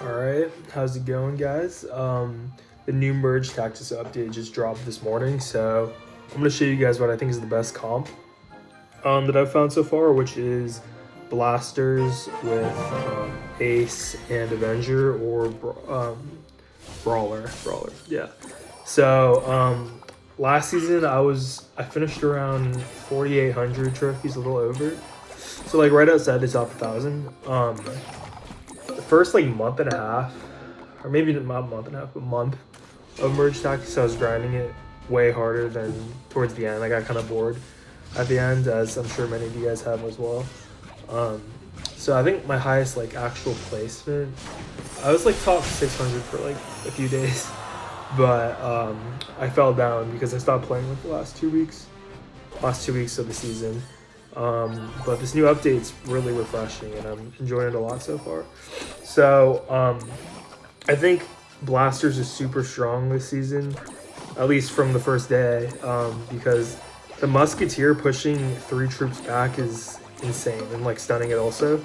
Alright, how's it going, guys? The new merge tactics update just dropped this morning, so I'm going to show you guys what I think is the best comp that I've found so far, which is Blasters with Ace and Avenger, or Brawler, yeah. So, last season I finished around 4,800 trophies, a little over. So, like, right outside the top 1,000. The first like month and a half, or maybe not a month and a half, but month of merge tactics, I was grinding it way harder than towards the end. I got kind of bored at the end, as I'm sure many of you guys have as well. So I think my highest like actual placement, I was like top 600 for like a few days, but I fell down because I stopped playing like the last 2 weeks of the season. But this new update's really refreshing and I'm enjoying it a lot so far. So I think Blasters is super strong this season, at least from the first day, because the Musketeer pushing 3 troops back is insane and like stunning it also.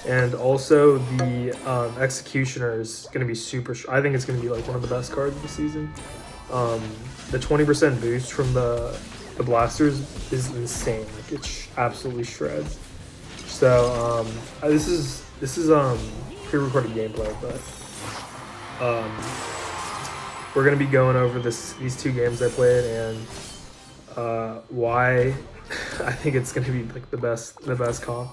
And also the Executioner is going to be super I think it's going to be like one of the best cards of the season. The 20% boost from the Blasters is insane. Like it absolutely shreds. So this is pre-recorded gameplay, but we're gonna be going over these 2 games I played and why I think it's gonna be like the best comp.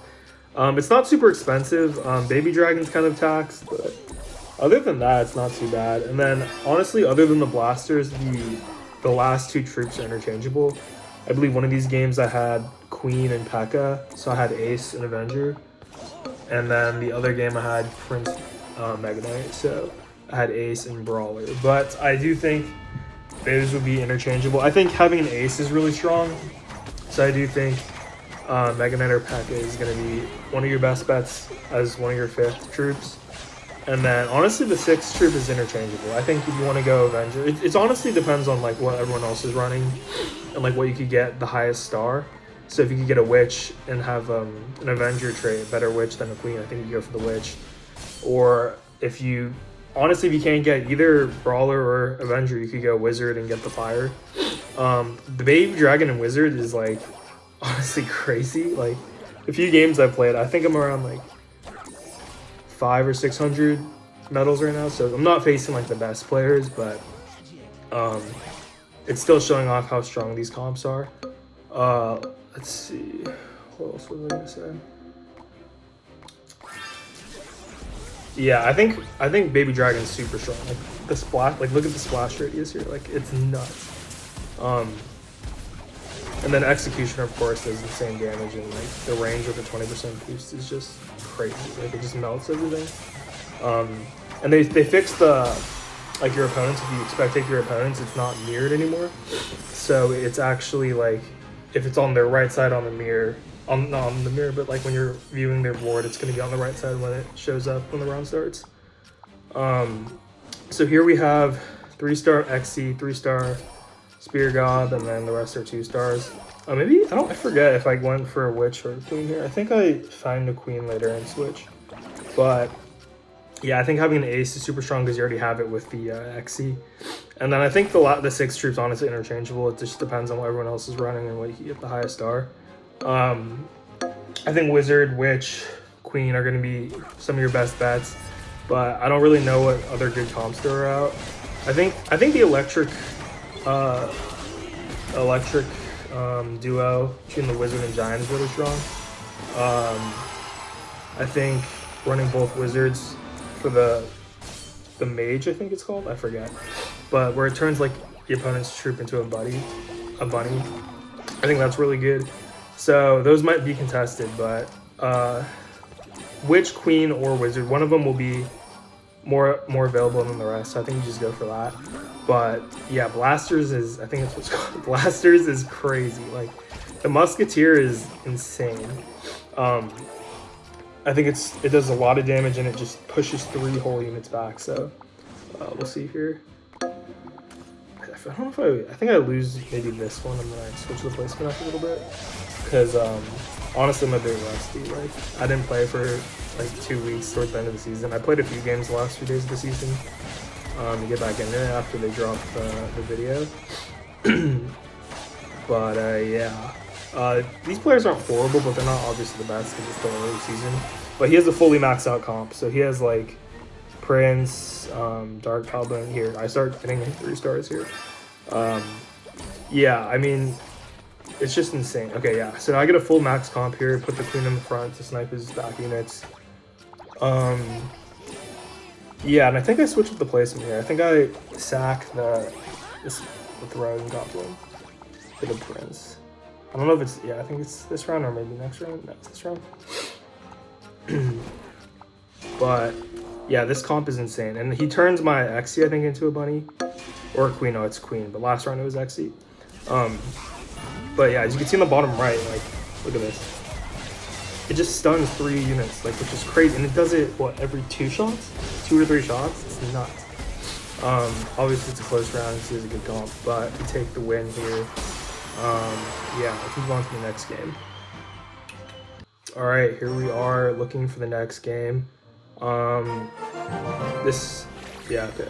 It's not super expensive. Baby Dragon's kind of taxed, but other than that, it's not too bad. And then honestly, other than the Blasters, the last 2 troops are interchangeable. I believe one of these games I had Queen and P.E.K.K.A, so I had Ace and Avenger. And then the other game I had Prince Mega Knight, so I had Ace and Brawler. But I do think those would be interchangeable. I think having an Ace is really strong, so I do think Mega Knight or P.E.K.K.A is going to be one of your best bets as one of your 5th troops. And then honestly, the 6th troop is interchangeable. I think if you want to go Avenger, it honestly depends on like what everyone else is running and like what you could get the highest star. So if you could get a Witch and have an Avenger trait, better Witch than a Queen, I think you go for the Witch. Or if you can't get either Brawler or Avenger, you could go Wizard and get the Fire. The Baby Dragon and Wizard is like honestly crazy. Like the few games I've played, I think I'm around like 500 or 600 medals right now, so I'm not facing like the best players, but it's still showing off how strong these comps are. Let's see, what else was I gonna say? Yeah, I think Baby Dragon's super strong. Like the splash, like look at the splash radius here, like it's nuts. And then Executioner, of course, does the same damage, and like the range with the 20% boost is just crazy. Like it just melts everything. And they fixed the like your opponents. If you spectate your opponents, it's not mirrored anymore. So it's actually like if it's on their right side on the mirror, not on the mirror, but like when you're viewing their board, it's going to be on the right side when it shows up when the round starts. So here we have 3-star XC, 3-star Spear God, and then the rest are 2 stars. I forget if I went for a Witch or a Queen here. I think I find a Queen later and switch. But yeah, I think having an Ace is super strong because you already have it with the XC. And then I think the 6 troops honestly interchangeable. It just depends on what everyone else is running and what you can get the highest star. I think Wizard, Witch, Queen are going to be some of your best bets, but I don't really know what other good comps there are out. I think the electric duo between the Wizard and Giant is really strong. I think running both Wizards for the Mage, I think it's called, I forget, but where it turns like the opponent's troop into a bunny, I think that's really good. So those might be contested, but Witch, Queen, or Wizard, one of them will be more available than the rest, so I think you just go for that. But yeah, Blasters is, I think that's what's called. Blasters is crazy. Like the Musketeer is insane. I think it does a lot of damage and it just pushes 3 whole units back. So we'll see here. I don't know if I think I lose maybe this one and then I switch the placement up a little bit because honestly I'm a bit rusty. Like I didn't play for like 2 weeks towards the end of the season. I played a few games the last few days of the season to get back in there after they dropped the video. But yeah, these players aren't horrible, but they're not obviously the best because it's still early season. But he has a fully maxed out comp, so he has like Prince, Dark Goblin. Here, I start getting 3 stars here. Yeah, I mean, it's just insane. Okay, yeah, so I get a full max comp here, put the queen in the front to snipe his back units. Yeah, and I think I switched up the placement here. I think I sack the throne goblin for the prince. I don't know if it's, yeah, I think it's this round or maybe next round. No, it's this round. But yeah, this comp is insane. And he turns my Xe, I think, into a bunny. Or a queen. No, it's queen. But last round it was Xe. But yeah, as you can see on the bottom right, like, look at this. It just stuns 3 units, like, which is crazy. And it does it, what, every 2 shots? 2 or 3 shots? It's nuts. Obviously it's a close round. This is a good comp. But to take the win here, yeah, let's move on to the next game. All right, here we are looking for the next game. Yeah, okay.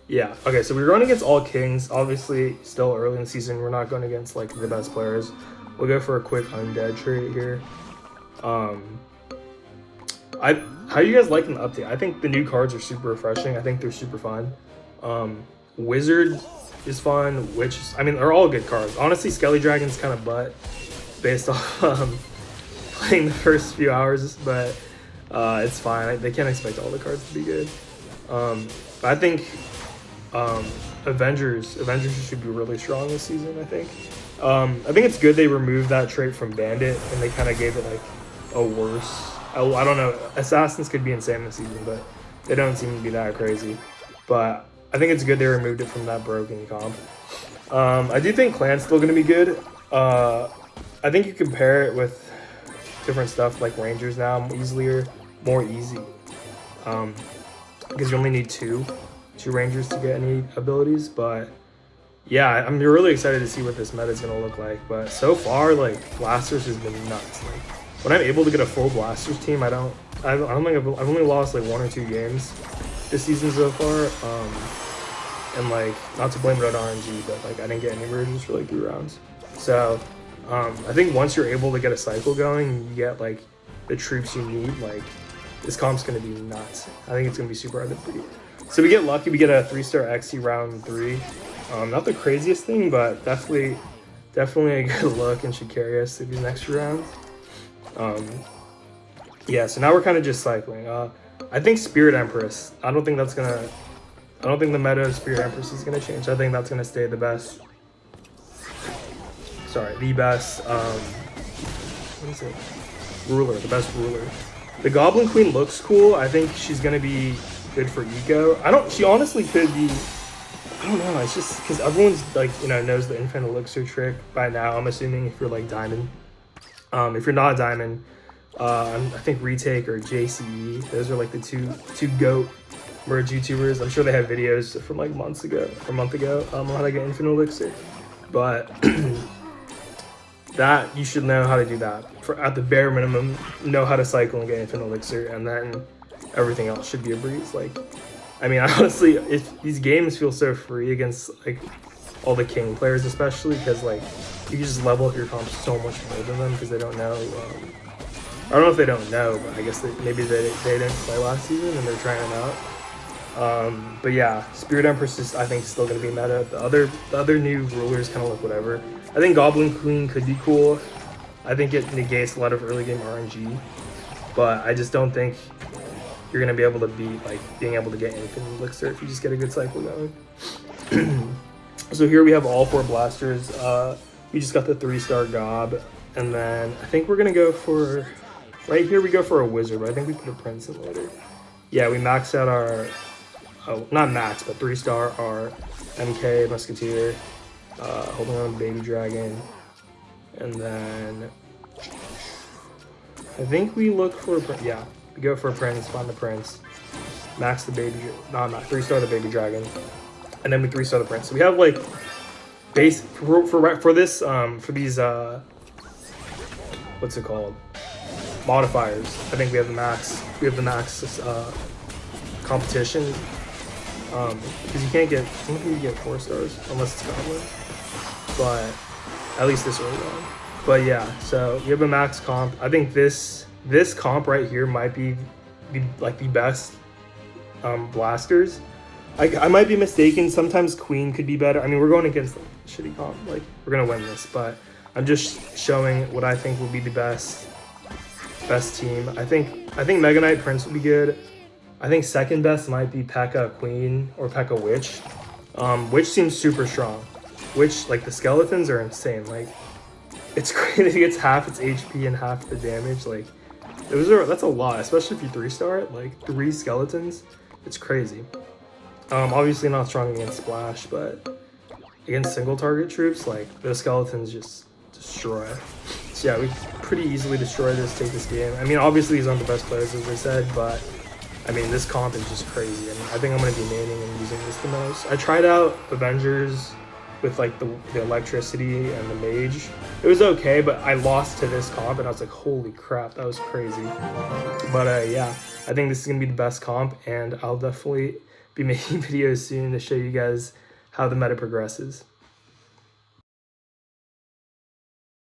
Yeah, okay, so we're going against all kings. Obviously, still early in the season. We're not going against, like, the best players. We'll go for a quick undead trade here. How you guys liking the update? I think the new cards are super refreshing. I think they're super fun. Wizard is fun, which, I mean, they're all good cards. Honestly, Skelly Dragon's kind of butt based off playing the first few hours, but it's fine. They can't expect all the cards to be good. I think Avengers should be really strong this season, I think. I think it's good they removed that trait from Bandit and they kind of gave it like a worse. I don't know. Assassins could be insane this season, but they don't seem to be that crazy. But I think it's good they removed it from that broken comp. I do think Clan's still going to be good. I think you compare it with different stuff like Rangers now, more easy. Because you only need two Rangers to get any abilities. But yeah, I'm really excited to see what this meta is going to look like. But so far, like, Blasters has been nuts. Like, when I'm able to get a full Blasters team, I don't think I've only lost like 1 or 2 games this season so far. And like, not to blame Red RNG, but like I didn't get any merges for like 3 rounds. So I think once you're able to get a cycle going, you get like the troops you need, like this comp's gonna be nuts. I think it's gonna be super hard to beat. So we get lucky, we get a 3-star Xe round 3. Not the craziest thing, but definitely a good look and should carry us through these next few rounds. Yeah, so now we're kind of just cycling. I think Spirit Empress. I don't think the meta of Spirit Empress is gonna change. I think that's gonna stay the best. Sorry, the best. What is it? Ruler, the best ruler. The Goblin Queen looks cool. I think she's gonna be good for eco. She honestly could be. I don't know. It's just because everyone's like, knows the Infinite Elixir trick by now. I'm assuming if you're like Diamond. If you're not Diamond, I think Retake or JCE. Those are like the two GOAT merge YouTubers. I'm sure they have videos from like a month ago on how to get Infinite Elixir. But that you should know how to do that. At the bare minimum, know how to cycle and get Infinite Elixir, and then everything else should be a breeze. Like, I mean, honestly, these games feel so free against like all the king players, especially because like you can just level up your comp so much more than them because they don't know. I don't know if they don't know, but I guess maybe they didn't play last season and they're trying it out. But yeah, Spirit Empress is, I think, still going to be meta. The other new rulers kind of look whatever. I think Goblin Queen could be cool. I think it negates a lot of early game RNG, but I just don't think you're going to be able to beat like being able to get Infinite Elixir if you just get a good cycle going. So here we have all 4 blasters. We just got the 3-star Gob, and then I think we're going to go for, right here we go for a wizard, but I think we put a prince in later. Yeah, we maxed out our, not max, but 3-star our MK Musketeer, holding on to Baby Dragon, and then I think we look for, yeah, we go for a prince, find the prince, max the baby, not 3-star the Baby Dragon, and then we 3-star the prince. So we have like base for this for these what's it called? modifiers. I think we have the max. We have the max competition. Because you can't get, I don't think you get 4 stars unless it's goblin. But at least this early on. But yeah, so you have a max comp. I think this comp right here might be like the best blasters. I might be mistaken. Sometimes Queen could be better. I mean, we're going against like, shitty comp. Like, we're gonna win this, but I'm just showing what I think will be the best team. I think Mega Knight Prince will be good. I think second best might be P.E.K.K.A. Queen or P.E.K.K.A. Witch. Witch seems super strong. Witch, like the skeletons are insane. Like, it's crazy. It gets half its HP and half the damage. Like, that's a lot, especially if you 3-star it. Like 3 skeletons, it's crazy. Obviously not strong against Splash, but against single target troops, like those skeletons just destroy. So yeah, we pretty easily destroy this, take this game. I mean, obviously he's not the best players, as I said, but I mean, this comp is just crazy, and I think I'm going to be maining and using this the most. I tried out Avengers with like the electricity and the mage. It was okay, but I lost to this comp, and I was like, holy crap, that was crazy. But yeah, I think this is going to be the best comp, and I'll definitely be making videos soon to show you guys how the meta progresses.